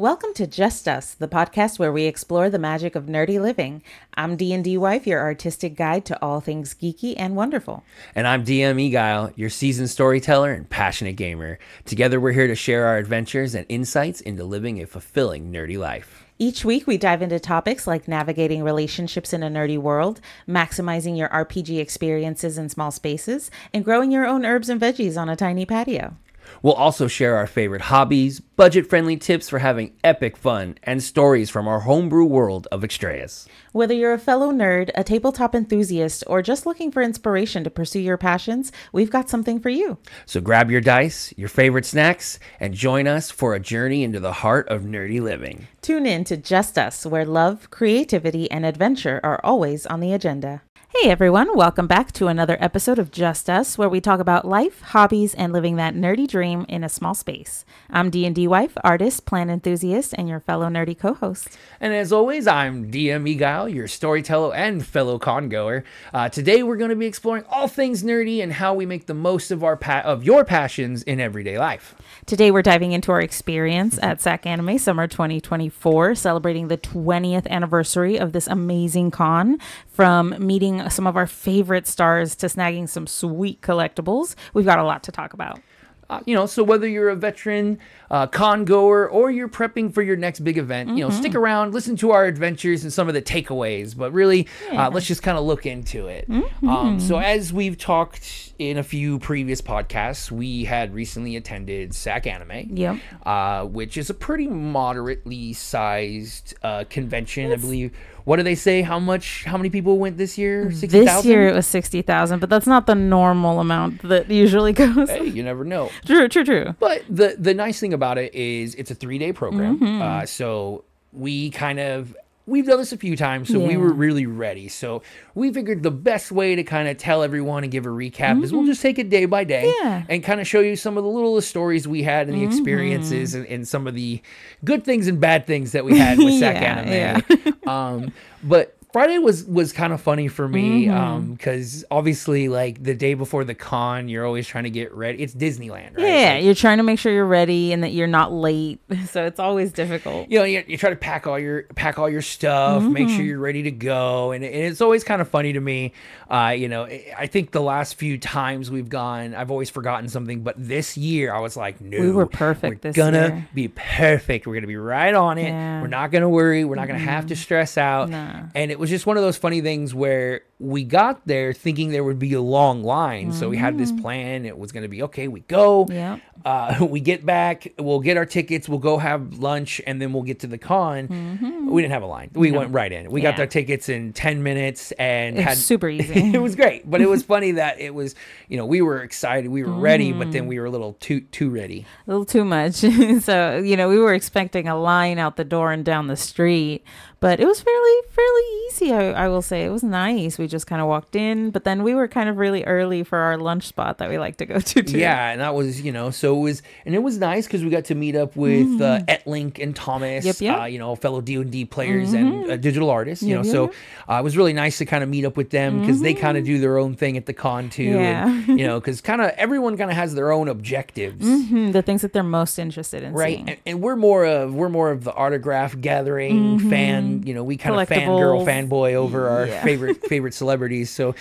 Welcome to Just Us, the podcast where we explore the magic of nerdy living. I'm DNDWife, your artistic guide to all things geeky and wonderful. And I'm DM Eguile, your seasoned storyteller and passionate gamer. Together we're here to share our adventures and insights into living a fulfilling nerdy life. Each week we dive into topics like navigating relationships in a nerdy world, maximizing your RPG experiences in small spaces, and growing your own herbs and veggies on a tiny patio. We'll also share our favorite hobbies, budget-friendly tips for having epic fun, and stories from our homebrew world of Extreas. Whether you're a fellow nerd, a tabletop enthusiast, or just looking for inspiration to pursue your passions, we've got something for you. So grab your dice, your favorite snacks, and join us for a journey into the heart of nerdy living. Tune in to Just Us, where love, creativity, and adventure are always on the agenda. Hey everyone, welcome back to another episode of Just Us, where we talk about life, hobbies, and living that nerdy dream in a small space. I'm DNDWife, artist, plant enthusiast, and your fellow nerdy co-host. And as always, I'm DM Eguile, your storyteller and fellow con-goer. Today we're going to be exploring all things nerdy and how we make the most of your passions in everyday life. Today we're diving into our experience at SacAnime Summer 2024, celebrating the 20th anniversary of this amazing con. From meeting some of our favorite stars to snagging some sweet collectibles, we've got a lot to talk about. So whether you're a veteran, con-goer, or you're prepping for your next big event, stick around, listen to our adventures and some of the takeaways. But really, let's just kind of look into it. So as we've talked in a few previous podcasts, we had recently attended SacAnime, which is a pretty moderately sized convention, I believe. What do they say? How many people went this year? 60,000? This year it was 60,000, but that's not the normal amount that usually goes. Hey, you never know. True. But the nice thing about it is it's a 3-day program. So we've done this a few times, so we were really ready. So we figured the best way to kind of tell everyone and give a recap is we'll just take it day by day and kind of show you some of the little stories we had and the experiences and some of the good things and bad things that we had with SacAnime. But Friday was kind of funny for me because obviously, like, the day before the con, you're always trying to get ready. It's Disneyland, right? Yeah, you're trying to make sure you're ready and that you're not late. So it's always difficult. You try to pack all your stuff, make sure you're ready to go, and it's always kind of funny to me. I think the last few times we've gone, I've always forgotten something, but this year I was like, no, we were perfect. We're gonna be perfect. We're gonna be right on it. Yeah. We're not gonna worry. We're not gonna have to stress out. No. And it was just one of those funny things where we got there thinking there would be a long line. So we had this plan. It was going to be, okay, we go. We get back. We'll get our tickets. We'll go have lunch. And then we'll get to the con. We didn't have a line. We went right in. We got our tickets in 10 minutes. And it was super easy. It was great. But it was funny that it was, we were excited. We were ready. But then we were a little too ready. A little too much. So, we were expecting a line out the door and down the street. But it was fairly easy, I will say. It was nice. We just kind of walked in, but then we were kind of really early for our lunch spot that we like to go to too. Yeah, and that was, it was nice because we got to meet up with Etlink and Thomas, fellow D&D players and digital artists, So it was really nice to kind of meet up with them because they kind of do their own thing at the con too. Yeah. And, because kind of everyone kind of has their own objectives. The things that they're most interested in seeing. Right, and we're more of the autograph gathering fan. We kind of fanboy over our favorite celebrities. So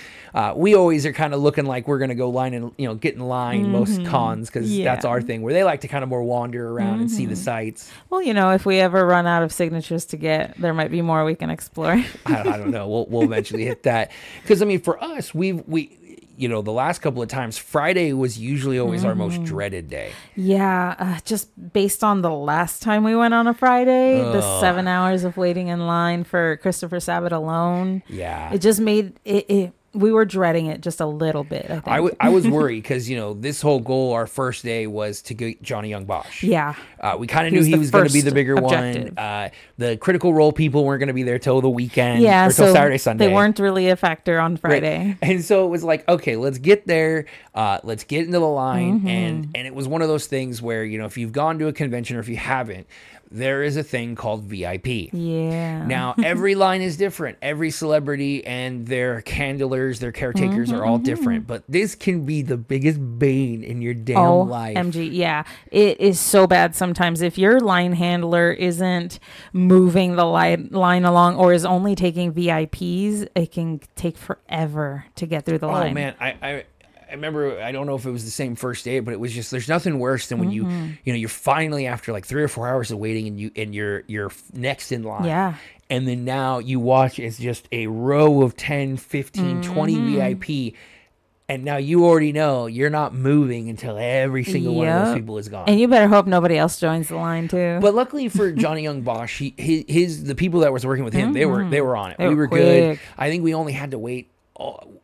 we always are kind of looking like we're going to go line and, get in line most cons because that's our thing where they like to kind of more wander around and see the sights. Well, if we ever run out of signatures to get, there might be more we can explore. I don't know. We'll eventually hit that. Because, for us, the last couple of times, Friday was usually always our most dreaded day. Yeah, just based on the last time we went on a Friday, the 7 hours of waiting in line for Christopher Sabat alone. Yeah. It just made it we were dreading it just a little bit, I think. I was worried because, this whole goal, our first day, was to get Johnny Yong Bosch. Yeah. We kind of knew he was going to be the bigger objective one. The Critical Role people weren't going to be there till the weekend. Yeah, or till Saturday, Sunday. They weren't really a factor on Friday. Right. And so it was like, okay, let's get there. Let's get into the line. And it was one of those things where, if you've gone to a convention or if you haven't, there is a thing called VIP. Yeah. Now, every line is different. Every celebrity and their handlers, their caretakers are all different. But this can be the biggest bane in your damn life. OMG, yeah. It is so bad sometimes. If your line handler isn't moving the line along or is only taking VIPs, it can take forever to get through the line. Oh, man. I remember, I don't know if it was the same first day, but it was just, there's nothing worse than when you're finally after like 3 or 4 hours of waiting and you're next in line. Yeah. And then now you watch, it's just a row of 10, 15, 20 VIP. And now you already know you're not moving until every single one of those people is gone. And you better hope nobody else joins the line too. But luckily for Johnny Young Bosch, the people that was working with him, they were on it. We were quick. good. I think we only had to wait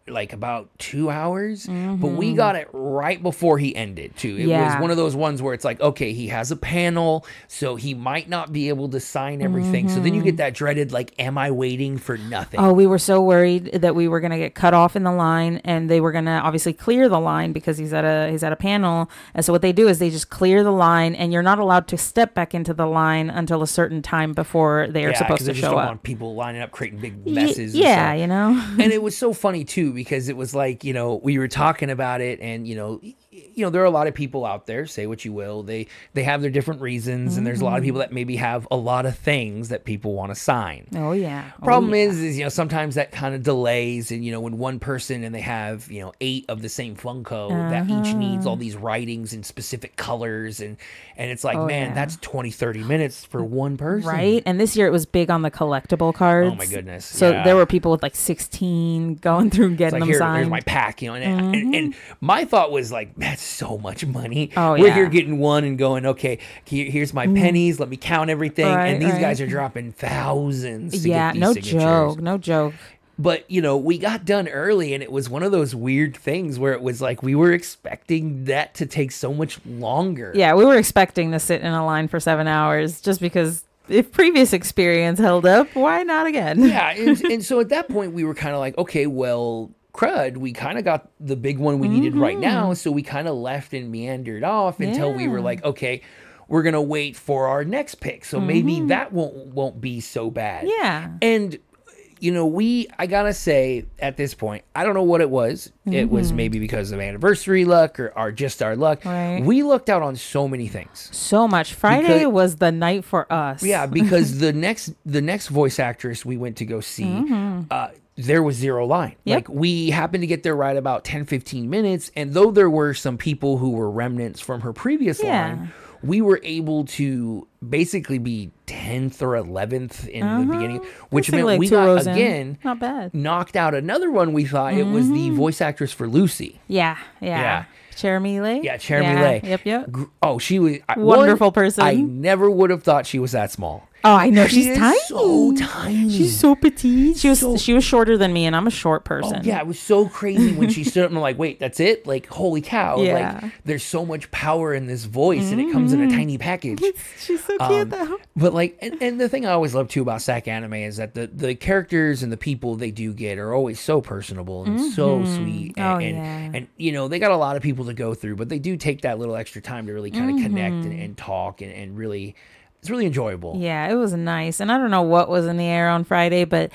like about 2 hours, but we got it right before he ended too. It was one of those ones where it's like, okay, he has a panel, so he might not be able to sign everything. So then you get that dreaded, like, am I waiting for nothing? Oh, we were so worried that we were going to get cut off in the line, and they were going to obviously clear the line because he's at a panel. And so what they do is they just clear the line, and you're not allowed to step back into the line until a certain time before they are supposed to show up. Don't want people lining up creating big messes. Yeah, you know. And it was so funny too, because it was like, we were talking about it, and there are a lot of people out there, say what you will, they have their different reasons, and there's a lot of people that maybe have a lot of things that people want to sign. Oh yeah. Problem is sometimes that kind of delays, and when one person and they have 8 of the same Funko that each needs all these writings in specific colors, and it's like, that's 20-30 minutes for one person, right? And this year it was big on the collectible cards. Oh my goodness. So there were people with like 16 going through and getting them signed. Here's my pack, and my thought was like, that's so much money. Oh, we're here getting one and going, okay, here's my pennies, let me count everything. And these guys are dropping thousands to get these signatures. No joke. But, we got done early, and it was one of those weird things where it was like we were expecting that to take so much longer. Yeah, we were expecting to sit in a line for 7 hours just because if previous experience held up, why not again? Yeah, and so at that point, we were kind of like, okay, well, crud, we kind of got the big one we needed right now, so we kind of left and meandered off until we were like, okay, we're gonna wait for our next pick, so maybe that won't be so bad. Yeah. And I gotta say, at this point, I don't know what it was. It was maybe because of anniversary luck or just our luck. Right. We lucked out on so many things. So much. Friday was the night for us. Yeah, because the next voice actress we went to go see, there was 0 line. Yep. Like, we happened to get there right about 10-15 minutes, and though there were some people who were remnants from her previous line, we were able to basically be 10th or 11th in the beginning, which meant we got, again, not bad, knocked out another one. We thought it was the voice actress for Lucy. Yeah. Cherami Leigh? Yeah, Cherami Leigh. Yep. Oh, she was... Wonderful person. I never would have thought she was that small. Oh, I know. She's tiny. So tiny. She's so petite. She was shorter than me, and I'm a short person. Oh, yeah, it was so crazy when she stood up. I'm like, wait, that's it? Like, holy cow. Yeah. Like, there's so much power in this voice, and it comes in a tiny package. She's so cute, though. But, like, and the thing I always love, too, about SacAnime is that the characters and the people they do get are always so personable and so sweet. And they got a lot of people to go through, but they do take that little extra time to really kind of connect and talk and really... It's really enjoyable. Yeah, it was nice. And I don't know what was in the air on Friday, but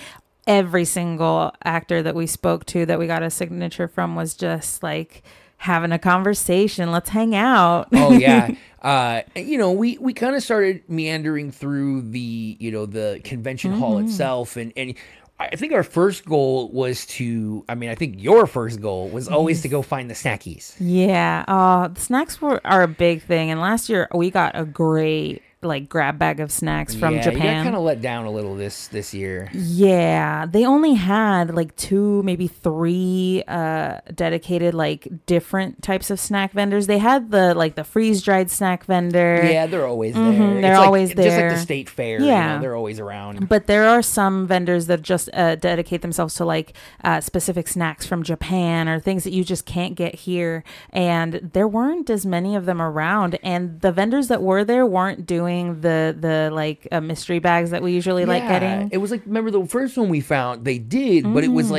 every single actor that we spoke to that we got a signature from was just like having a conversation. Let's hang out. Oh, yeah. We kind of started meandering through the convention hall itself. And I think our first goal was I think your first goal was always to go find the snackies. Yeah. The snacks are a big thing. And last year we got a great grab bag of snacks from Japan. You got kind of let down a little this year. Yeah, they only had 2, maybe 3 dedicated different types of snack vendors. They had the freeze dried snack vendor. Yeah, they're always there. They're always there. Just like the state fair. Yeah, they're always around. But there are some vendors that just dedicate themselves to specific snacks from Japan or things that you just can't get here. And there weren't as many of them around. And the vendors that were there weren't doing the mystery bags that we usually like getting. It was remember the first one we found, they did, but it was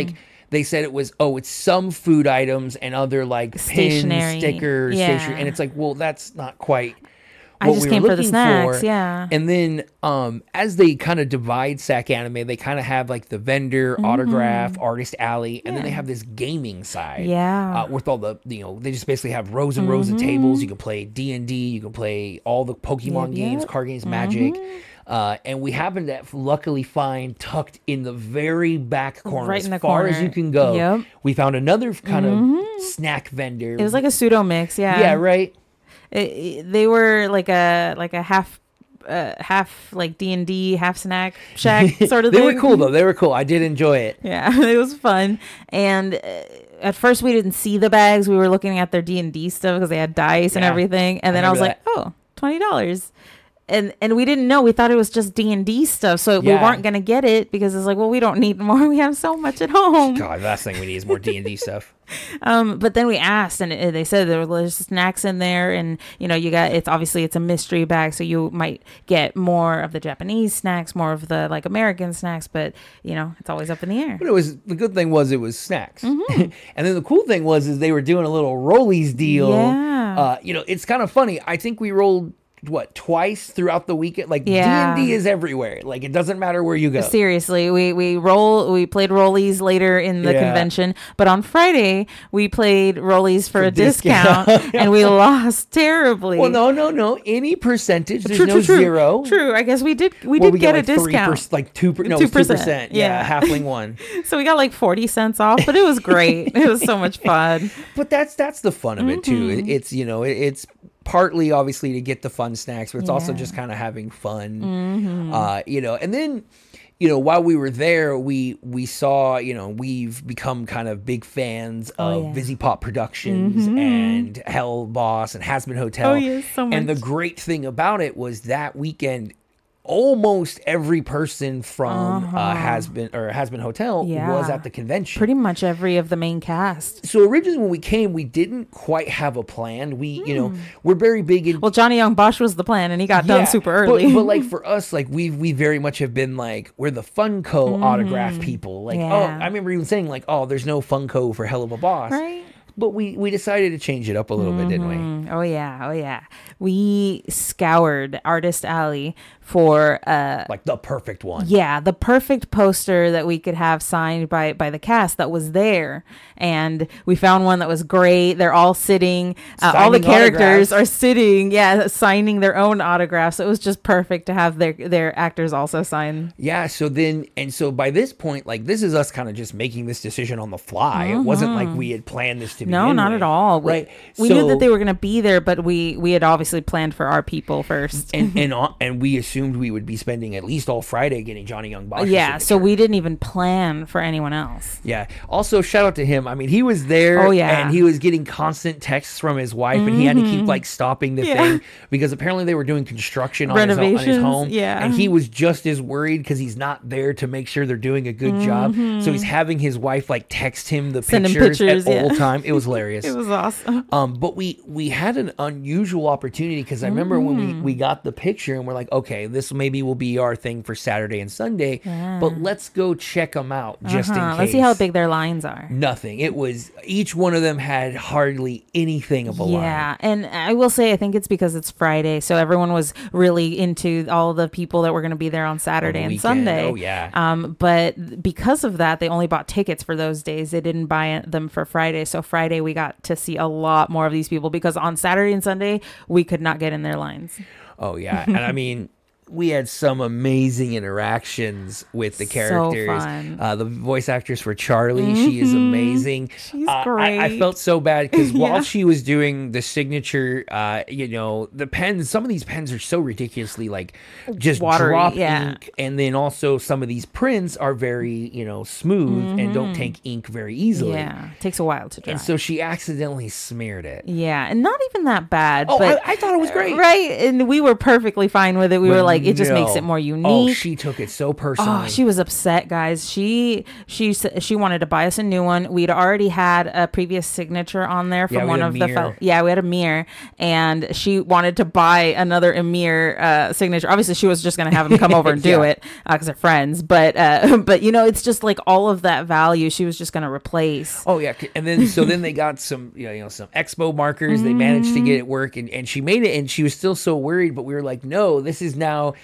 they said it was, it's some food items and other stationery pins, stickers, stationery. And it's well, that's not quite I just came for the snacks, yeah. And then as they kind of divide SacAnime, they kind of have like the vendor, autograph, artist alley, and then they have this gaming side. Yeah. With all the, they just basically have rows and rows of tables. You can play D&D, you can play all the Pokemon games, card games, Magic. And we happened to luckily find tucked in the very back corner, as far as you can go. We found another kind of snack vendor. It was like a pseudo mix, yeah. Yeah, right. They were like a half like D&D, half snack shack sort of thing. They were cool though. They were cool. I did enjoy it. Yeah, it was fun. And at first we didn't see the bags. We were looking at their D&D stuff because they had dice and everything. And then I was like, oh, $20. And we didn't know. We thought it was just D&D stuff. So we weren't going to get it because it's like, well, we don't need more. We have so much at home. God, the last thing we need is more D&D stuff. But then we asked, and they said there was snacks in there, and it's a mystery bag, so you might get more of the Japanese snacks, more of the like American snacks, but it's always up in the air. But the good thing was it was snacks, and then the cool thing was they were doing a little rollies deal. Yeah. It's kind of funny. I think we rolled twice throughout the weekend. Like D&D is everywhere. Like it doesn't matter where you go. Seriously, we played rollies later in the convention, but on Friday we played rollies for a discount and we lost terribly. Well, no. Any percentage, there's no zero. True. I guess we did get a discount. 2%. Yeah, halfling one. So we got like 40 cents off, but it was great. It was so much fun. But that's the fun of it too. It's it's partly obviously to get the fun snacks, but it's also just kind of having fun. And then while we were there, we saw we've become kind of big fans of Busy Pop Productions and Hell Boss and Hazbin Hotel. So much. And the great thing about it was that weekend almost every person from Hazbin Hotel was at the convention. Pretty much every of the main cast. So originally when we came, we didn't quite have a plan. We, we're very big in... Well, Johnny Yong Bosch was the plan, and he got done super early. But like for us, like we very much have been like, we're the Funko autograph people. Like, I remember even saying like, there's no Funko for Hell of a Boss. Right. But we decided to change it up a little bit, didn't we? Oh yeah. We scoured Artist Alley for like the perfect one. Yeah, the perfect poster that we could have signed by the cast that was there. And we found one that was great. They're all sitting, all the characters are sitting, signing their own autographs. So it was just perfect to have their actors also sign. Yeah, so by this point, like this is us kind of just making this decision on the fly. It wasn't like we had planned this to No, not at all. Right. We knew that they were going to be there, but we had obviously planned for our people first. And we assumed we would be spending at least all Friday getting Johnny Yong Bosch. Yeah, so we didn't even plan for anyone else. Yeah. Also, shout out to him. I mean, he was there and he was getting constant texts from his wife and he had to keep like stopping the thing because apparently they were doing construction on his home. Yeah. And he was just as worried because he's not there to make sure they're doing a good job. So he's having his wife like text him the pictures at all time. It was hilarious. It was awesome. But we had an unusual opportunity because I remember when we got the picture and we're like, okay, this maybe will be our thing for Saturday and Sunday, but let's go check them out just in case. Let's see how big their lines are. Nothing. It was, each one of them had hardly anything of a line. Yeah, and I will say, I think it's because it's Friday, so everyone was really into all the people that were going to be there on Saturday and Sunday. Oh, yeah. But because of that, they only bought tickets for those days. They didn't buy them for Friday. So Friday, we got to see a lot more of these people because on Saturday and Sunday, we could not get in their lines. Oh, yeah. And I mean, we had some amazing interactions with the characters. So fun. The voice actress for Charlie, she is amazing. She's great. I felt so bad because while she was doing the signature, the pens, some of these pens are so ridiculously like just watery, drop ink. And then also some of these prints are very, smooth and don't take ink very easily. Yeah, it takes a while to dry. And so she accidentally smeared it. Yeah, and not even that bad. Oh, but, I thought it was great. Right, and we were perfectly fine with it. We were like, like it just makes it more unique. Oh, she took it so personally. Oh, she was upset, guys. She wanted to buy us a new one. We'd already had a previous signature on there from one of the we had a mirror, and she wanted to buy another Emir signature. Obviously, she was just going to have him come over and do it because they're friends. But it's just like all of that value she was just going to replace. Oh yeah, and then then they got some some expo markers. They managed to get it work, and she made it, and she was still so worried. But we were like, no, this is now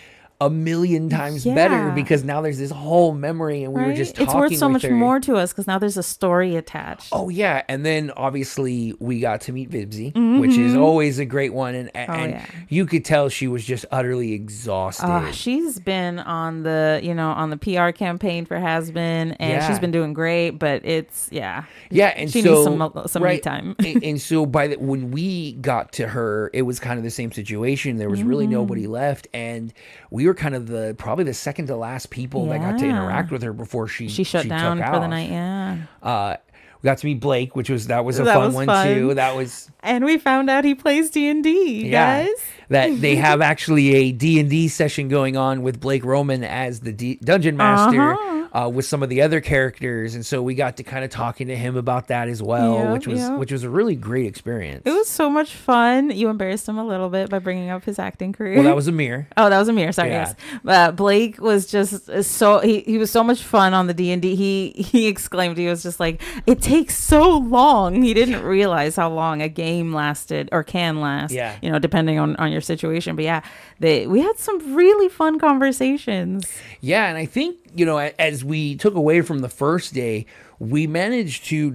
a million times better because now there's this whole memory, and we were just talking. It's worth so much more to us because now there's a story attached. Oh yeah, and then obviously we got to meet Vibsy, which is always a great one, and you could tell she was just utterly exhausted. She's been on the on the PR campaign for Hazbin, and she's been doing great, but it's and she needs some me time. And so when we got to her, it was kind of the same situation. There was really nobody left, and we were kind of probably the second to last people that got to interact with her before she shut down for the night. We got to meet Blake, which was a fun one too. And we found out he plays D&D, guys. That they have actually a D&D session going on with Blake Roman as the dungeon master. With some of the other characters, and so we got to kind of talking to him about that as well, which was a really great experience. It was so much fun. You embarrassed him a little bit by bringing up his acting career. Well, that was Amir. Oh, that was Amir. Sorry, yes. Blake was just he was so much fun on the D&D. He exclaimed, he was just like, it takes so long. He didn't realize how long a game lasted or can last. Depending on your situation. But we had some really fun conversations. Yeah, and I think as we took away from the first day, we managed to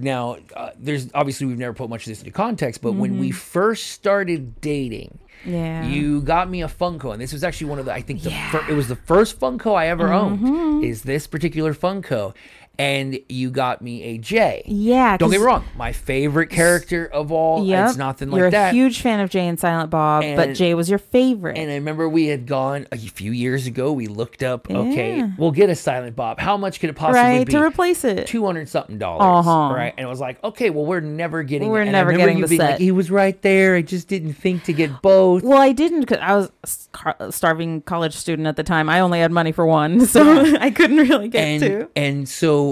there's obviously we've never put much of this into context, but when we first started dating, you got me a Funko, and this was actually one of the it was the first Funko I ever owned. Is this particular Funko? And you got me a Jay. Yeah. Don't get me wrong. My favorite character of all. Yep. It's nothing like that. You're a huge fan of Jay and Silent Bob, but Jay was your favorite. And I remember we had gone a few years ago. We looked up, okay, we'll get a Silent Bob. How much could it possibly be? To replace it. $200-something. Right? And it was like, okay, well, we're never getting We're never getting the set. Like, he was right there. I just didn't think to get both. Well, I didn't because I was a starving college student at the time. I only had money for one, so I couldn't really get two. And so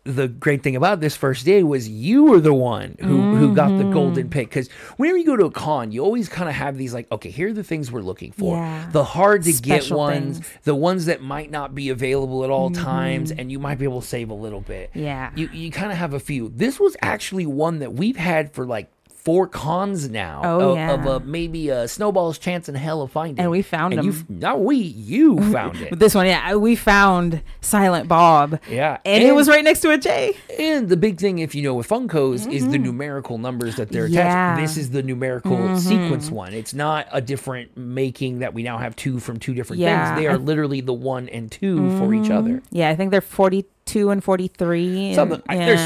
the great thing about this first day was you were the one who got the golden pick, because whenever you go to a con, you always kind of have these like, okay, here are the things we're looking for. The hard to get ones, the ones that might not be available at all times, and you might be able to save a little bit. You kind of have a few. This was actually one that we've had for like 4 cons now of maybe a snowball's chance in hell of finding. And we found him. You found it. This one, we found Silent Bob. And it was right next to a J. And the big thing, if you know with Funkos, is the numerical numbers that they're attached. This is the numerical sequence one. It's not a different making that we now have 2 from 2 different things. They are literally the 1 and 2 for each other. Yeah, I think they're 42 and 43. There's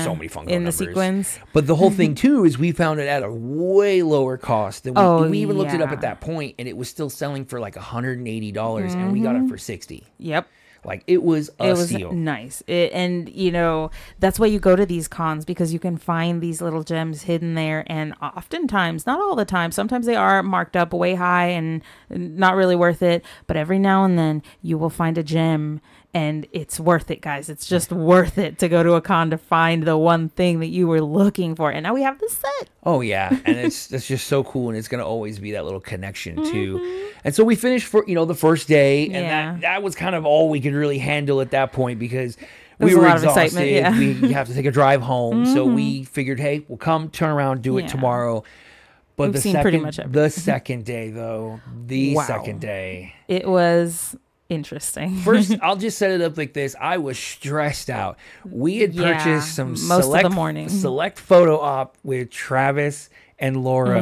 so many Funko in numbers. The sequence. But the whole thing too is we found it at a way lower cost than we even looked it up at that point, and it was still selling for like $180, and we got it for $60. Yep. Like it was steal. Nice. And that's why you go to these cons, because you can find these little gems hidden there, and oftentimes, not all the time, sometimes they are marked up way high and not really worth it, but every now and then you will find a gem. And it's worth it, guys. It's just worth it to go to a con to find the one thing that you were looking for. And now we have the set. Oh, yeah. And it's just so cool. And it's going to always be that little connection, too. And so we finished for, the first day. And that was kind of all we could really handle at that point, because we were exhausted. We have to take a drive home. So we figured, hey, we'll come, turn around, do it tomorrow. But the second day, though, second day. It was interesting. First, I'll just set it up like this. I was stressed out. We had purchased some select photo op with Travis and Laura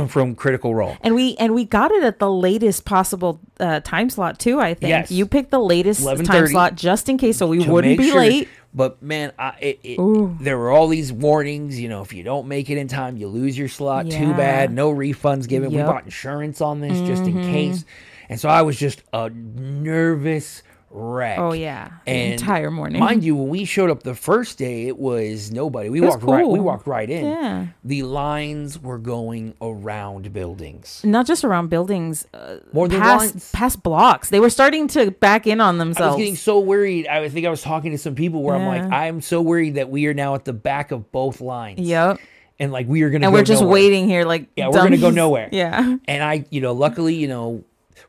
from Critical Role, and we got it at the latest possible time slot too. I think you picked the latest time slot just in case, so we wouldn't be late. But man, there were all these warnings. If you don't make it in time, you lose your slot. Too bad. No refunds given. We bought insurance on this just in case. And so I was just a nervous wreck. Oh yeah, the and entire morning. Mind you, when we showed up the first day, it was nobody. We walked right in. Yeah. The lines were going around buildings. Not just around buildings, More than lines. past blocks. They were starting to back in on themselves. I was getting so worried. I think I was talking to some people where I'm like, I'm so worried that we are now at the back of both lines. Yep. And like we are gonna, and go we're just nowhere. waiting here, like we're gonna go nowhere. Yeah. And I, luckily,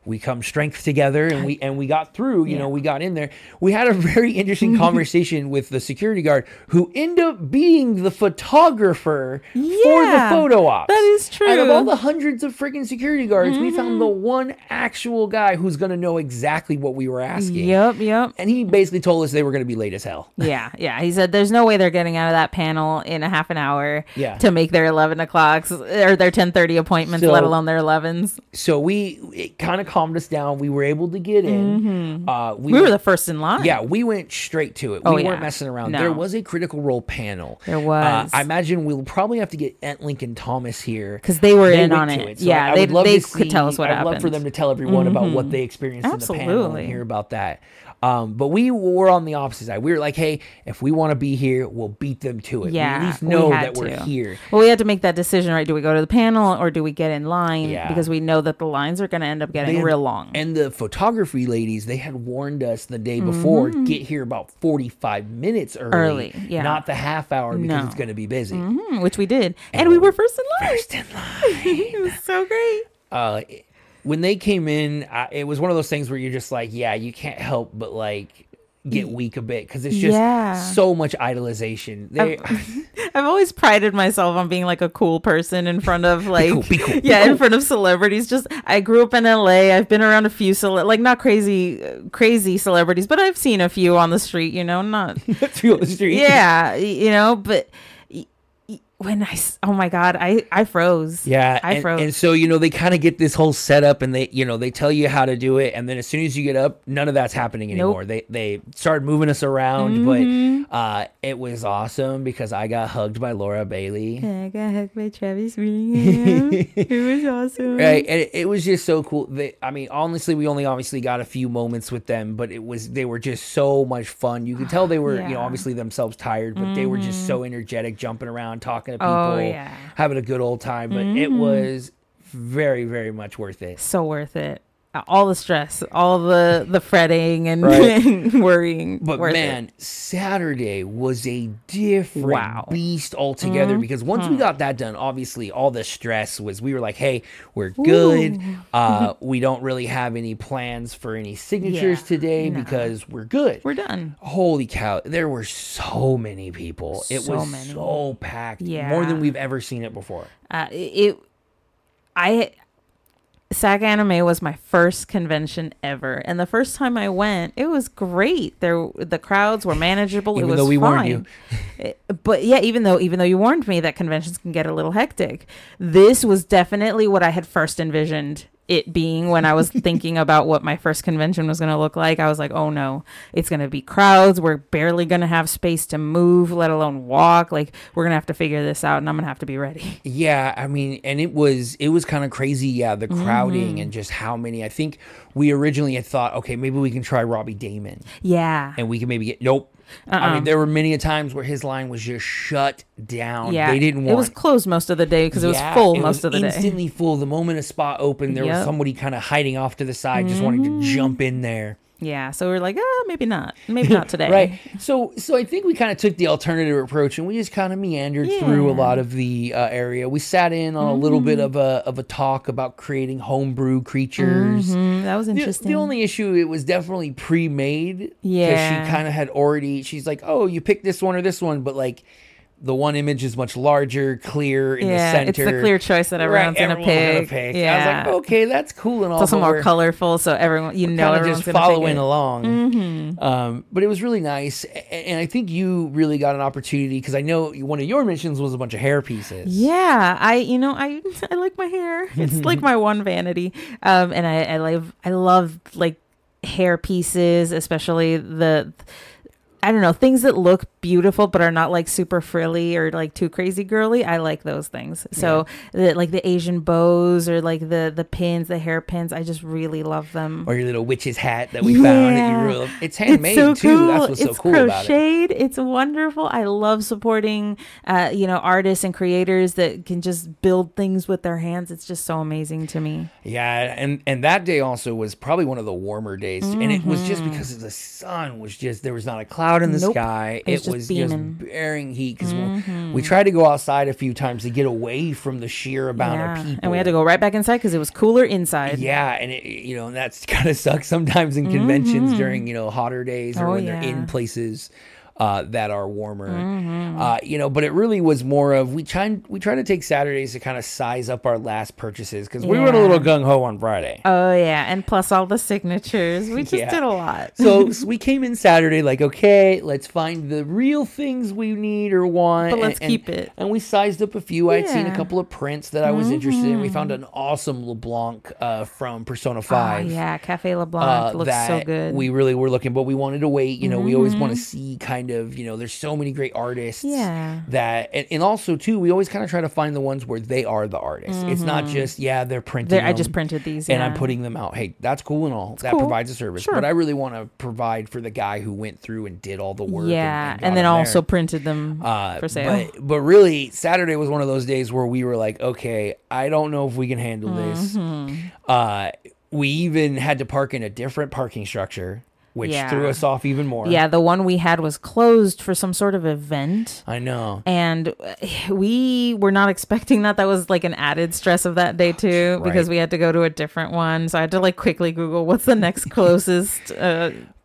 we come strength together, and we got through. We got in there. We had a very interesting conversation with the security guard, who ended up being the photographer for the photo ops. That is true. Out of all the hundreds of freaking security guards, we found the one actual guy who's gonna know exactly what we were asking. Yep. And he basically told us they were gonna be late as hell. Yeah. He said there's no way they're getting out of that panel in a half an hour to make their 11 o'clocks or their 10:30 appointments, let alone their 11s. So it kind of calmed us down. We were able to get in. We were the first in line. Yeah, we went straight to it. We weren't messing around. No. There was a Critical Role panel. There was. I imagine we'll probably have to get Entling and Thomas here because they were in on it. So yeah, they could tell us what happened. I'd love for them to tell everyone about what they experienced in the panel and hear about that. But we were on the opposite side. We were like, hey, if we want to be here, we'll beat them to it. Yeah, we at least know that we're here. Well, we had to make that decision, right? Do we go to the panel or do we get in line? Yeah. Because we know that the lines are going to end up getting real long. And the photography ladies, they had warned us the day before, get here about 45 minutes early. Yeah. Not the half hour because it's going to be busy. Which we did. And we were first in line. First in line. It was so great. When they came in, it was one of those things where you're just like, you can't help but like get weak a bit because it's just so much idolization. I've always prided myself on being like a cool person in front of like be cool. In front of celebrities. Just I grew up in LA. I've been around a few like not crazy celebrities, but I've seen a few on the street. Not a few on the street. Yeah, but. When oh my God, I froze. Yeah, I froze. And so they kind of get this whole setup, and they they tell you how to do it, and then as soon as you get up, none of that's happening anymore. Nope. They started moving us around, but it was awesome because I got hugged by Laura Bailey. I got hugged by Travis Willingham. It was awesome. Right, and it was just so cool. Honestly, we only obviously got a few moments with them, but they were just so much fun. You could tell they were obviously themselves tired, but they were just so energetic, jumping around, talking to people, having a good old time. But it was very, very much worth it. So worth it. All the stress, all the fretting and worrying. But man, Saturday was a different beast altogether because once we got that done, obviously all the stress we were like, hey, we're good. We don't really have any plans for any signatures today because we're good. We're done. Holy cow. There were so many people. It was so packed. More than we've ever seen it before. SacAnime was my first convention ever, and the first time I went, it was great. The crowds were manageable. Even it was though we fine. warned you. But even though you warned me that conventions can get a little hectic, this was definitely what I had first envisioned it being when I was thinking about what my first convention was going to look like. I was like, oh no, it's going to be crowds. We're barely going to have space to move, let alone walk. Like, we're going to have to figure this out, and I'm going to have to be ready. Yeah, I mean, and it was kind of crazy. Yeah, the crowding and just how many. I think we originally had thought, okay, maybe we can try Robbie Damon. Yeah. And we can maybe get, nope. I mean, there were many a times where his line was just shut down. Yeah, they didn't want. It was closed most of the day because it was full most of the day. Instantly full. The moment a spot opened, there was somebody kind of hiding off to the side, just wanting to jump in there. Yeah, so we're like, maybe not today. Right. So I think we kind of took the alternative approach, and we just kind of meandered through a lot of the area. We sat in on a little bit of a talk about creating homebrew creatures. That was interesting. The only issue, it was definitely pre-made. Yeah. She kind of had already. She's like, oh, you pick this one or this one, but like. The one image is much larger, clear in the center. It's the clear choice that everyone's going to pick. Yeah. I was like, okay, that's cool and all. It's also more colorful, so everyone, everyone's just following along. But it was really nice, and I think you really got an opportunity because I know one of your missions was a bunch of hair pieces. Yeah, I like my hair. It's like my one vanity, and I love like hair pieces, especially I don't know, things that look beautiful but are not like super frilly or like too crazy girly. I like those things. So like the Asian bows or like the pins, the hairpins, I just really love them. Or your little witch's hat that we found that you really love. It's handmade so too. Cool. That's what's so cool about it. It's crocheted. It's wonderful. I love supporting artists and creators that can just build things with their hands. It's just so amazing to me. Yeah, and that day also was probably one of the warmer days, and it was just because the sun was just, there was not a cloud in the sky. It was just bearing heat because we tried to go outside a few times to get away from the sheer amount of people, and we had to go right back inside because it was cooler inside. Yeah, and and that's kind of sucks sometimes in conventions during hotter days or when they're in places that are warmer. But it really was more of we try to take Saturdays to kind of size up our last purchases because we went a little gung-ho on Friday. Oh yeah, and plus all the signatures. We just did a lot. So we came in Saturday like, okay, let's find the real things we need or want. But let's keep it. And we sized up a few. I'd seen a couple of prints that I was interested in. We found an awesome LeBlanc from Persona 5. Oh yeah, Cafe LeBlanc looks so good. We really were looking, but we wanted to wait. We always want to see kind of, there's so many great artists that, and also too, we always kind of try to find the ones where they are the artists. It's not just, they're printing I just printed these and I'm putting them out. Hey, that's cool and all. That provides a service. But I really want to provide for the guy who went through and did all the work. And then also printed them for sale. But really, Saturday was one of those days where we were like, okay, I don't know if we can handle this. We even had to park in a different parking structure, which threw us off even more. Yeah, the one we had was closed for some sort of event. I know. And we were not expecting that. That was like an added stress of that day too, because we had to go to a different one. So I had to like quickly Google what's the next closest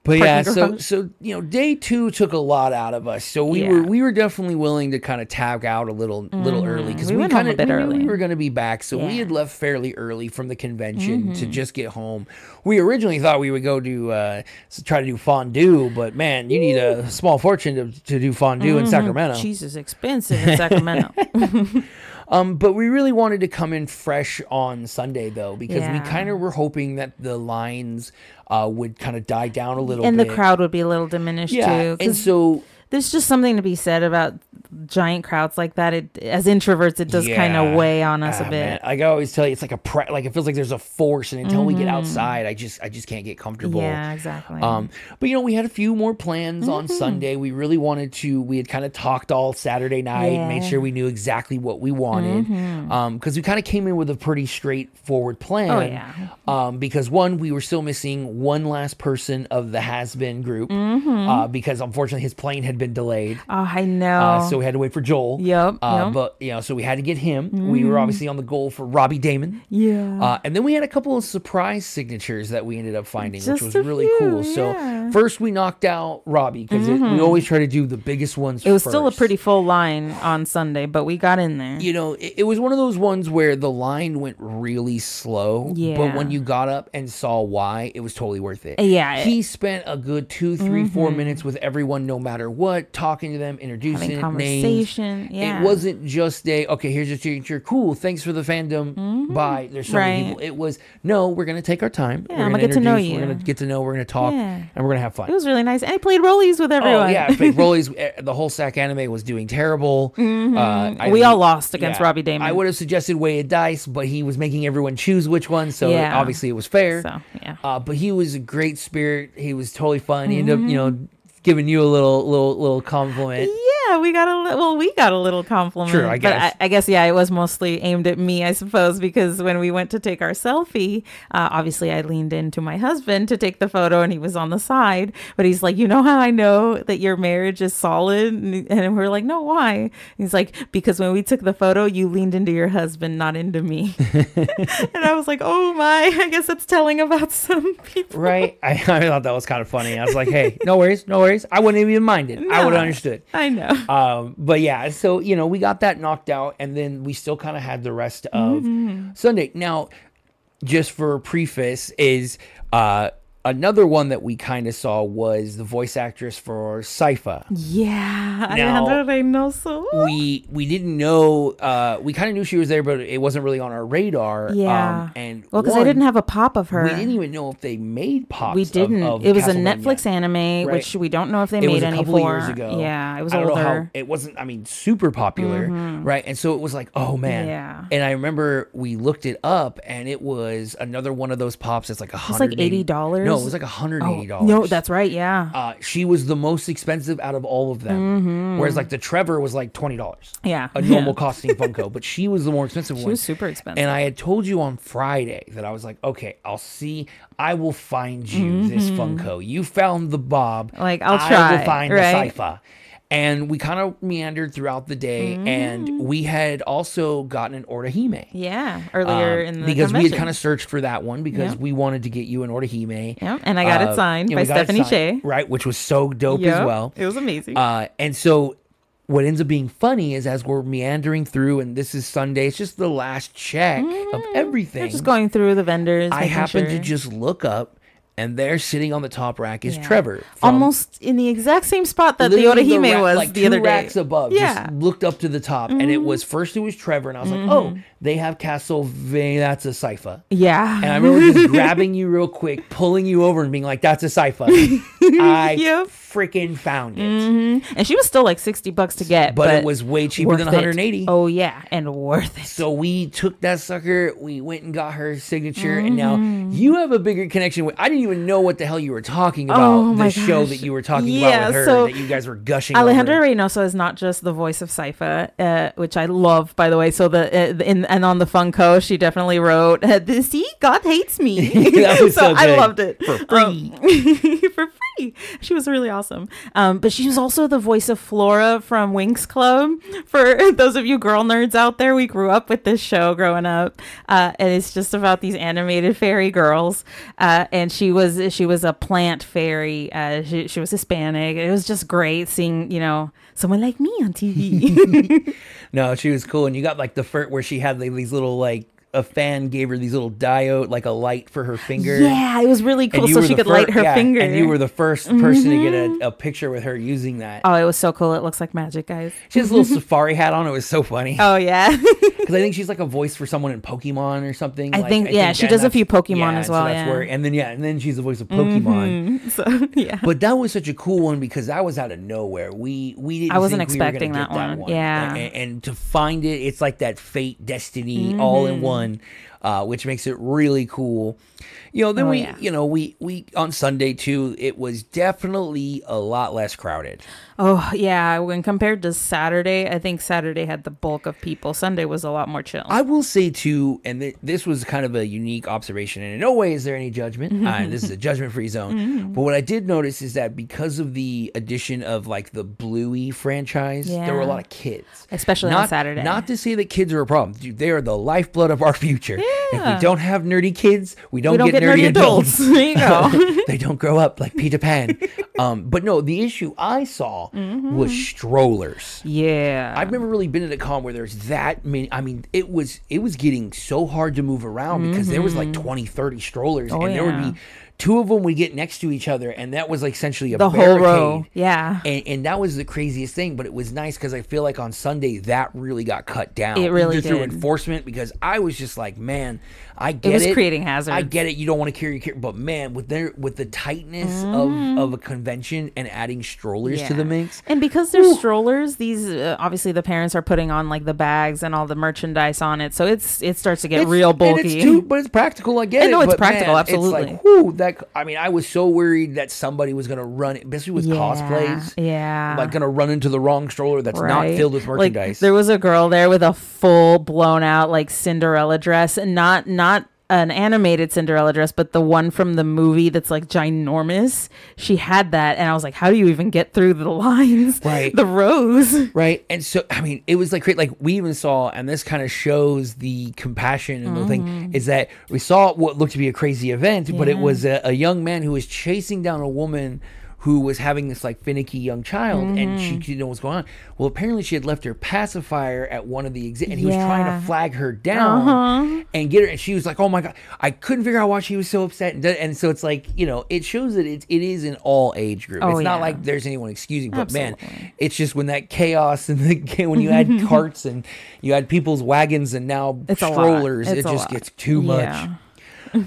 But yeah, so day 2 took a lot out of us. So we were definitely willing to kind of tag out a little early because we knew we were going to be back. So we had left fairly early from the convention to just get home. We originally thought we would go to try to do fondue, but man, you need a small fortune to do fondue in Sacramento. Cheese is expensive in Sacramento. But we really wanted to come in fresh on Sunday, though, because we kind of were hoping that the lines would kind of die down a little bit. And the crowd would be a little diminished, too. And so there's just something to be said about giant crowds like that. As introverts, it does kind of weigh on us a bit. Man. Like I always tell you, it's like like it feels like there's a force, and until we get outside, I just can't get comfortable. Yeah, exactly. But we had a few more plans on Sunday. We really wanted to. We had kind of talked all Saturday night, made sure we knew exactly what we wanted, because we kind of came in with a pretty straightforward plan. Because one, we were still missing one last person of the Hazbin group, because unfortunately his plane had been delayed. Oh, I know. So we had to wait for Joel. But so we had to get him. We were obviously on the goal for Robbie Damon. And then we had a couple of surprise signatures that we ended up finding, which was really cool. So first we knocked out Robbie because we always try to do the biggest ones. It was still a pretty full line on Sunday, but we got in there. It was one of those ones where the line went really slow. But when you got up and saw why, it was totally worth it. He spent a good 2, 3, 4 minutes with everyone, no matter what, talking to them, introducing conversation. It wasn't just okay, here's your signature. Cool, thanks for the fandom. Bye. There's so many people. It was, no, we're going to take our time. I'm going to get to know you. We're going to get to know, we're going to talk, and we're going to have fun. It was really nice. And I played rollies with everyone. Oh, yeah. I played rollies. The whole SacAnime was doing terrible. We all lost against Robbie Damon. I would have suggested weighted dice, but he was making everyone choose which one, so obviously it was fair. But he was a great spirit. He was totally fun. He ended up, giving you a little compliment. Yeah, we got a little compliment. True, I guess. But I guess, it was mostly aimed at me, I suppose, because when we went to take our selfie, obviously I leaned into my husband to take the photo and he was on the side, but he's like, you know how I know that your marriage is solid? And we're like, no, why? He's like, because when we took the photo, you leaned into your husband, not into me. And I was like, oh my, I guess that's telling about some people. Right. I thought that was kind of funny. I was like, hey, no worries. I wouldn't have even minded. No, I would have understood. I know. But yeah, so, we got that knocked out and then we still kind of had the rest of Sunday. Now, just for preface is, Another one that we kind of saw was the voice actress for Sypha. Yeah, Now, Alejandra Reynoso. We didn't know. We kind of knew she was there, but it wasn't really on our radar. Yeah, and because I didn't have a pop of her. We didn't even know if they made pops. We didn't. Of it was a Castlevania. Netflix anime, which we don't know if they made any for. It was a couple of years ago. Yeah, it was I don't older. know how, it wasn't. I mean, super popular, right? And so it was like, oh man. Yeah. And I remember we looked it up, and it was another one of those pops that's like $180. It's like $80. No, it was like $180. No, that's right. Yeah. She was the most expensive out of all of them. Whereas like the Trevor was like $20. Yeah. A normal costing Funko, but she was the more expensive one. She was super expensive. And I had told you on Friday that I was like, okay, I will find you this Funko. You found the Bob. Like, I'll try. I will find right? the Sypha. And we kind of meandered throughout the day, and we had also gotten an Orihime. Yeah, earlier in the because convention. we had kind of searched for that one because we wanted to get you an Orihime. Yeah, and I got it signed by Stephanie Shea. Right, which was so dope as well. It was amazing. And so what ends up being funny is as we're meandering through, and this is Sunday, it's just the last check of everything. We're just going through the vendors. I happened to just look up, and there sitting on the top rack is Yeah. Trevor. Almost in the exact same spot that the literally Orihime was like the other day. 2 racks above. Yeah. Just looked up to the top, and it was Trevor, and I was like, oh, they have Castlevania, that's a Sypha. Yeah. And I remember just grabbing you real quick, pulling you over, and being like, that's a Sypha. I freaking found it. And she was still like $60 to get. But it was way cheaper than 180. Oh, yeah. And worth it. So we took that sucker, we went and got her signature, and now you have a bigger connection with. I didn't even know what the hell you were talking about. The show that you were talking about with her, so that you guys were gushing Alejandra over. Reynoso is not just the voice of Sypha, which I love, by the way. So and on the Funko, she definitely wrote, "See, God hates me." That was so I good. loved it For free. for free. She was really awesome. But she was also the voice of Flora from Winx Club. For those of you girl nerds out there, we grew up with this show growing up, and it's just about these animated fairy girls. And she was a plant fairy. She was Hispanic. It was just great seeing someone like me on TV. No, she was cool, and you got like the first where she had like, these little like. A fan gave her these little diode, like a light for her finger. Yeah, it was really cool, so she could light her finger. And you were the first person to get a picture with her using that. Oh, it was so cool. It looks like magic, guys. She has a little safari hat on. It was so funny. Oh, yeah. Because I think she's like a voice for someone in Pokemon or something. I think she does a few Pokemon as well. So that's where, and then she's the voice of Pokemon. So, yeah. But that was such a cool one because that was out of nowhere. We didn't. I wasn't think expecting we were gonna that get one. Yeah. And to find it, it's like that fate, destiny, all in one. Which makes it really cool. Then we on Sunday too, it was definitely a lot less crowded. Oh, yeah. When compared to Saturday, I think Saturday had the bulk of people. Sunday was a lot more chill. I will say too, and this was kind of a unique observation, and in no way is there any judgment. This is a judgment-free zone. But what I did notice is that because of the addition of like the Bluey franchise, there were a lot of kids. Especially on Saturday. Not to say that kids are a problem. Dude, they are the lifeblood of our future. If we don't have nerdy kids, we don't get nerdy adults. There you go. They don't grow up like Peter Pan. But no, the issue I saw was strollers. Yeah. I've never really been at a con where there's that many. I mean, it was getting so hard to move around because there was like 20, 30 strollers, and there would be 2 of them would get next to each other, and that was like essentially the whole row. Yeah. And that was the craziest thing, but it was nice because I feel like on Sunday that really got cut down. It really did. Through enforcement, because I was just like, man, I get it. It was creating hazards. I get it. You don't want to carry your but man, with the tightness of a convention and adding strollers to the mix. And because they're strollers, these obviously the parents are putting on like the bags and all the merchandise on it, so it starts to get real bulky. But it's practical. I get it. No, it's but practical. Man, absolutely. It's like, I was so worried that somebody was gonna run, especially with cosplays. Yeah. Like gonna run into the wrong stroller that's not filled with merchandise. Like, there was a girl there with a full blown out like Cinderella dress, and not an animated Cinderella dress, but the one from the movie that's like ginormous. She had that, and I was like, how do you even get through the lines? Right. The rows. Right. And so, I mean, it was like great. Like we even saw, and this kind of shows the compassion and the thing, is that we saw what looked to be a crazy event, but it was a young man who was chasing down a woman who was having this like finicky young child, and she didn't know what's going on. Well, apparently she had left her pacifier at one of the and he was trying to flag her down and get her, and she was like, "Oh my god!" I couldn't figure out why she was so upset, and so it's like, you know, it shows that it is an all age group. It's not like there's anyone excusing, but man, it's just when that chaos and when you had carts and you had people's wagons and now strollers, it just gets too much.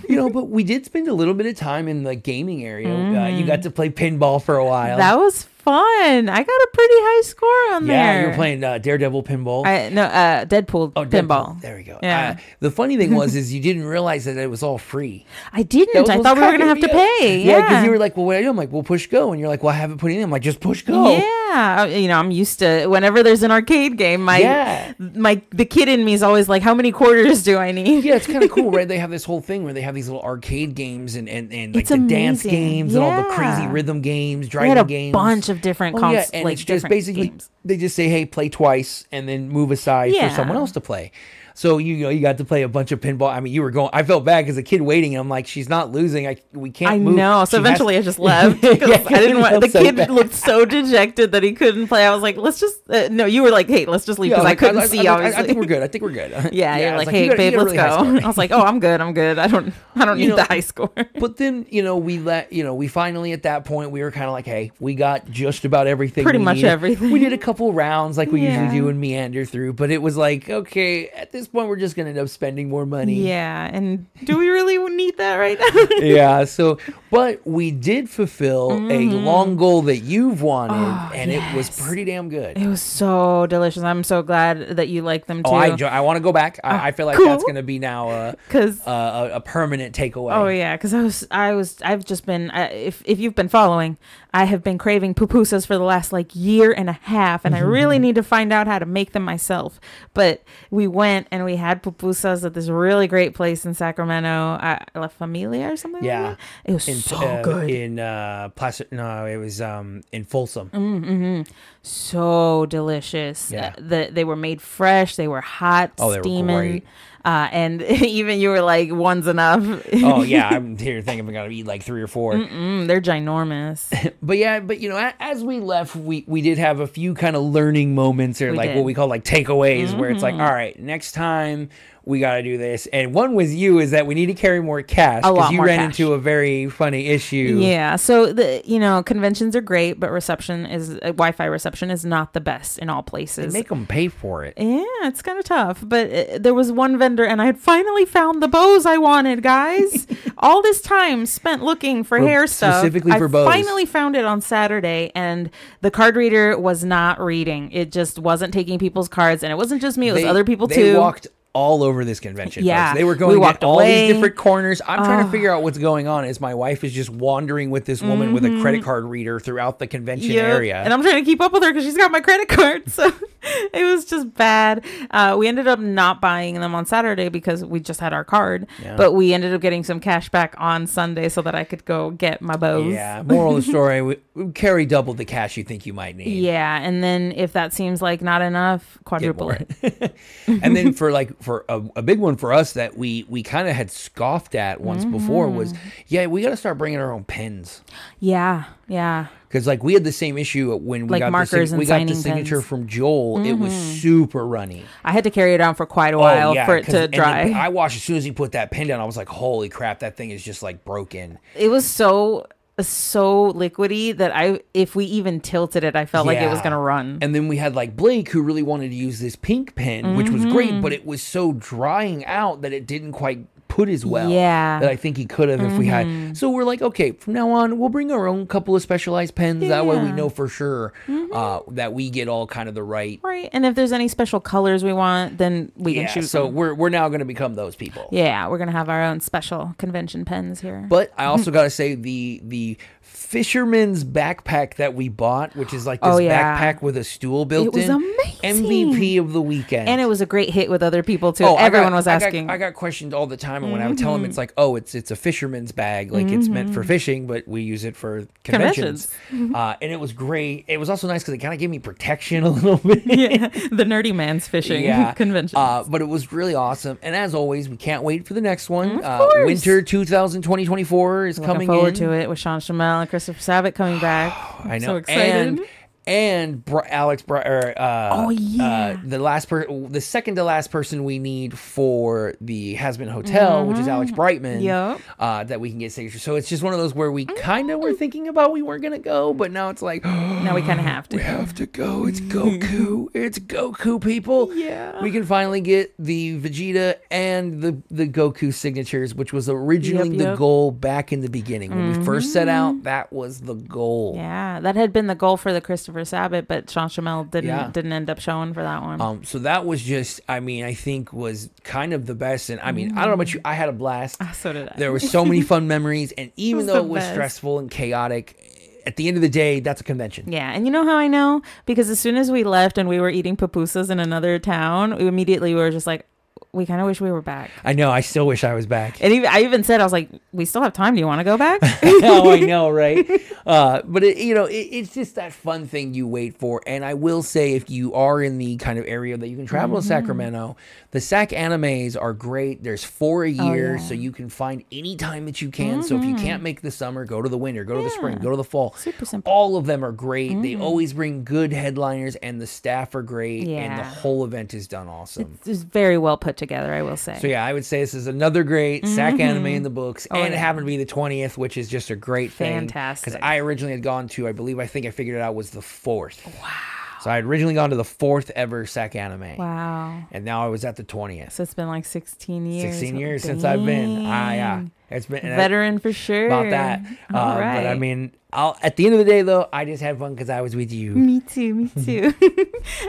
You know, but we did spend a little bit of time in the gaming area. You got to play pinball for a while. That was fun. I got a pretty high score on there. Yeah, you were playing Daredevil pinball. Deadpool pinball. There we go. Yeah. The funny thing is you didn't realize that it was all free. I didn't. I thought we were going to have to pay. Yeah, because you were like, well, what do I do? I'm like, well, push go. And you're like, well, I haven't put it in. I'm like, just push go. Yeah. You know, I'm used to whenever there's an arcade game, the kid in me is always like, how many quarters do I need? Yeah, it's kind of cool, right? They have this whole thing where they have these little arcade games and like the dance games and all the crazy rhythm games, driving games. A bunch of different and like, it's just basically games. They just say, hey, play twice and then move aside for someone else to play. So you got to play a bunch of pinball. I mean, you were going. I felt bad because the kid waiting. And I'm like, she's not losing. We can't. Move. I know. So eventually, I just left. I didn't want. The kid looked so dejected that he couldn't play. I was like, let's just. No, you were like, hey, let's just leave because I couldn't see. Obviously, I think we're good. I think we're good. Yeah, you're like, hey, babe, let's go. I was like, oh, I'm good. I don't need the high score. But then we finally at that point we were kind of like, hey, we got just about everything. Pretty much everything. We did a couple rounds like we usually do and meander through, but it was like, okay, at this point we're just gonna end up spending more money. Yeah, and do we really need that right now? Yeah, so but we did fulfill a long goal that you've wanted, and it was pretty damn good. It was so delicious. I'm so glad that you like them too. I want to go back. I feel like that's gonna be now a permanent takeaway. Oh yeah, because I've just been if you've been following, I have been craving pupusas for the last like year and a half, and I really need to find out how to make them myself. But we went and we had pupusas at this really great place in Sacramento, La Familia or something. Yeah, like that. It was so good in it was in Folsom. So delicious. Yeah, they were made fresh. They were hot, steaming. They were great. And even you were like, one's enough. Oh yeah, I'm here thinking I'm gonna eat like 3 or 4. They're ginormous. But you know, as we left, we did have a few kind of learning moments, or what we call like takeaways, where it's like, all right, next time we got to do this. And one with you is that we need to carry more cash because you ran into a very funny issue. Yeah. So conventions are great, but Wi-Fi reception is not the best in all places. They make them pay for it. Yeah, it's kind of tough. But there was one vendor, and I had finally found the bows I wanted, guys. All this time spent looking for hair stuff. Specifically for bows. I finally found it on Saturday, and the card reader was not reading. It just wasn't taking people's cards, and it wasn't just me. It was other people too. They walked all over this convention. Yeah, folks. They were going to all these different corners. I'm trying to figure out what's going on as my wife is just wandering with this woman with a credit card reader throughout the convention area. And I'm trying to keep up with her because she's got my credit card. So it was just bad. We ended up not buying them on Saturday because we just had our card. Yeah. But we ended up getting some cash back on Sunday so that I could go get my bows. Yeah. Moral of the story, we carry double the cash you think you might need. Yeah. And then if that seems like not enough, quadruple it. And then for a big one for us that we kind of had scoffed at once before was, we got to start bringing our own pens. Yeah. Because we had the same issue when we got the signature from Joel. It was super runny. I had to carry it down for quite a while for it to dry. I watched as soon as he put that pen down. I was like, holy crap, that thing is just broken. It was so liquidy that if we even tilted it, I felt like it was gonna run. And then we had Blake, who really wanted to use this pink pen, which was great, but it was so drying out that it didn't quite put as well that I think he could have if we had. So we're like, okay, from now on we'll bring our own couple of specialized pens. That way we know for sure that we get all kind of the right. And if there's any special colors we want, then we can choose. So we're now going to become those people. Yeah, we're gonna have our own special convention pens here. But I also got to say the fisherman's backpack that we bought, which is this backpack with a stool built in. It was amazing. MVP of the weekend. And it was a great hit with other people too. Everyone was asking. I got questioned all the time, and when I would tell them, it's like, oh, it's a fisherman's bag, it's meant for fishing, but we use it for conventions. And it was great. It was also nice because it kind of gave me protection a little bit. The nerdy man's fishing convention. But it was really awesome. And as always, we can't wait for the next one. Winter 2020-24 is coming in. Looking forward to it with Sean Shamel. Eguile and Christopher Sabat coming back. I know. So excited. And Alex, oh yeah, the second to last person we need for the Hazbin Hotel, which is Alex Brightman. Yep. That we can get signatures. So it's just one of those where we kind of were thinking about we weren't gonna go, but now it's like now we kind of have to. We have to go. It's Goku. It's Goku, people. Yeah. We can finally get the Vegeta and the Goku signatures, which was originally the goal back in the beginning when we first set out. That was the goal. Yeah, that had been the goal for the Christopher Sabat, but Sean Shamel didn't end up showing for that one. So that was just, I mean, I think was kind of the best. And I mean, I don't know about you, I had a blast. So did I. There were so many fun memories, and even though it was stressful and chaotic, at the end of the day, that's a convention. Yeah, and you know how I know? Because as soon as we left and we were eating pupusas in another town, we were just like, we kind of wish we were back. I know. I still wish I was back. And I even said, I was like, we still have time. Do you want to go back? Oh, I know, right? But it's just that fun thing you wait for. And I will say, if you are in the kind of area that you can travel to Sacramento, the SacAnimes are great. There's 4 a year, so you can find any time that you can. So if you can't make the summer, go to the winter, go to the spring, go to the fall. Super simple. All of them are great. They always bring good headliners, and the staff are great, and the whole event is done awesome. It's very well put together, I will say. So yeah, I would say this is another great SacAnime in the books, and it happened to be the 20th, which is just a great thing. Fantastic. Because I originally had gone to, I think I figured it out, was the 4th. Wow. So I had originally gone to the 4th ever SacAnime. Wow. And now I was at the 20th. So it's been like 16 years. 16 years since I've been. Yeah. It's been veteran for sure. About that. All right. But I mean, at the end of the day, though, I just had fun because I was with you. Me too.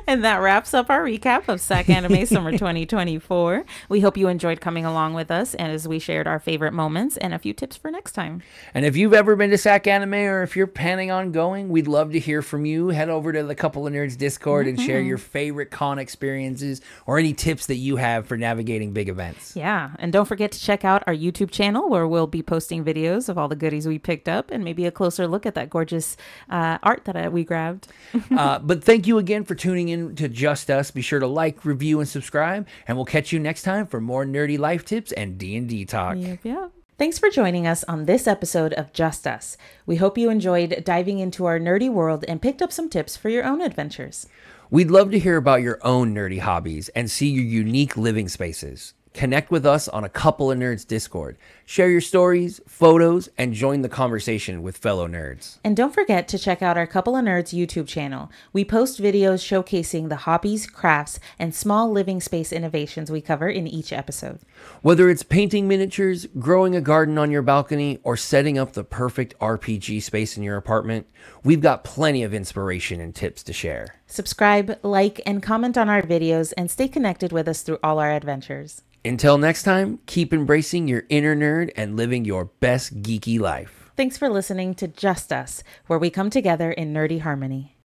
And that wraps up our recap of SacAnime Summer 2024. We hope you enjoyed coming along with us and as we shared our favorite moments and a few tips for next time. And if you've ever been to SacAnime, or if you're planning on going, we'd love to hear from you. Head over to the Couple of Nerds Discord and share your favorite con experiences or any tips that you have for navigating big events. Yeah. And don't forget to check out our YouTube channel, where we'll be posting videos of all the goodies we picked up and maybe a closer look at that gorgeous art that we grabbed. But thank you again for tuning in to Just Us. Be sure to like, review, and subscribe, and we'll catch you next time for more nerdy life tips and D&D talk. Yep. Thanks for joining us on this episode of Just Us. We hope you enjoyed diving into our nerdy world and picked up some tips for your own adventures. We'd love to hear about your own nerdy hobbies and see your unique living spaces. Connect with us on a Couple of Nerds Discord. Share your stories, photos, and join the conversation with fellow nerds. And don't forget to check out our Couple of Nerds YouTube channel. We post videos showcasing the hobbies, crafts, and small living space innovations we cover in each episode. Whether it's painting miniatures, growing a garden on your balcony, or setting up the perfect RPG space in your apartment, we've got plenty of inspiration and tips to share. Subscribe, like, and comment on our videos, and stay connected with us through all our adventures. Until next time, keep embracing your inner nerd and living your best geeky life. Thanks for listening to Just Us, where we come together in nerdy harmony.